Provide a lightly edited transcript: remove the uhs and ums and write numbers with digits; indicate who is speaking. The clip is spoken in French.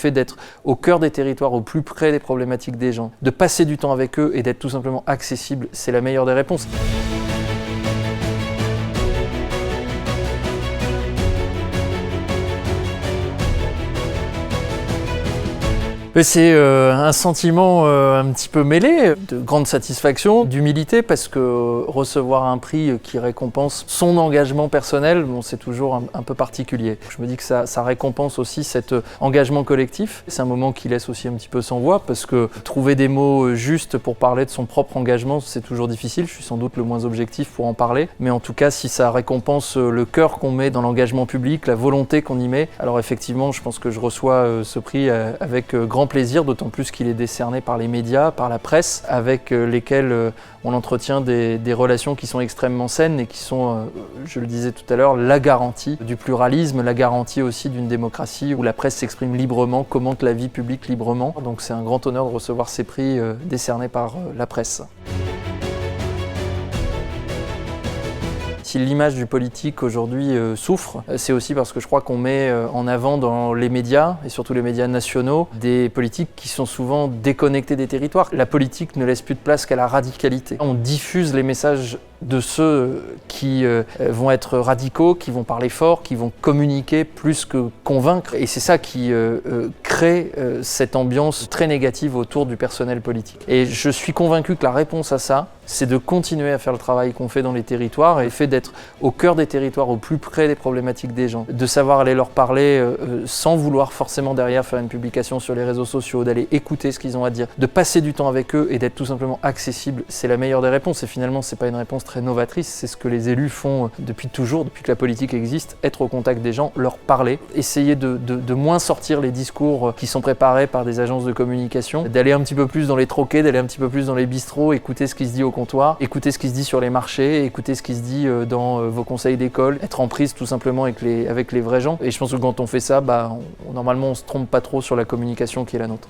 Speaker 1: fait d'être au cœur des territoires, au plus près des problématiques des gens, de passer du temps avec eux et d'être tout simplement accessible, c'est la meilleure des réponses. C'est un sentiment un petit peu mêlé, de grande satisfaction, d'humilité, parce que recevoir un prix qui récompense son engagement personnel, bon, c'est toujours un peu particulier. Je me dis que ça récompense aussi cet engagement collectif. C'est un moment qui laisse aussi un petit peu sans voix, parce que trouver des mots justes pour parler de son propre engagement, c'est toujours difficile. Je suis sans doute le moins objectif pour en parler, mais en tout cas, si ça récompense le cœur qu'on met dans l'engagement public, la volonté qu'on y met, alors effectivement, je pense que je reçois ce prix avec grand plaisir, d'autant plus qu'il est décerné par les médias, par la presse, avec lesquels on entretient des relations qui sont extrêmement saines et qui sont, je le disais tout à l'heure, la garantie du pluralisme, la garantie aussi d'une démocratie où la presse s'exprime librement, commente la vie publique librement. Donc c'est un grand honneur de recevoir ces prix décernés par la presse. Si l'image du politique aujourd'hui souffre, c'est aussi parce que je crois qu'on met en avant dans les médias, et surtout les médias nationaux, des politiques qui sont souvent déconnectés des territoires. La politique ne laisse plus de place qu'à la radicalité. On diffuse les messages de ceux qui vont être radicaux, qui vont parler fort, qui vont communiquer plus que convaincre. Et c'est ça qui crée cette ambiance très négative autour du personnel politique. Et je suis convaincu que la réponse à ça, c'est de continuer à faire le travail qu'on fait dans les territoires et le fait d'être au cœur des territoires, au plus près des problématiques des gens, de savoir aller leur parler sans vouloir forcément derrière faire une publication sur les réseaux sociaux, d'aller écouter ce qu'ils ont à dire, de passer du temps avec eux et d'être tout simplement accessible, c'est la meilleure des réponses. Et finalement, c'est pas une réponse très novatrice, c'est ce que les élus font depuis toujours, depuis que la politique existe, être au contact des gens, leur parler, essayer de moins sortir les discours qui sont préparés par des agences de communication, d'aller un petit peu plus dans les troquets, d'aller un petit peu plus dans les bistrots, écouter ce qui se dit au comptoir, écouter ce qui se dit sur les marchés, écouter ce qui se dit dans vos conseils d'école, être en prise tout simplement avec les vrais gens. Et je pense que quand on fait ça, normalement on se trompe pas trop sur la communication qui est la nôtre.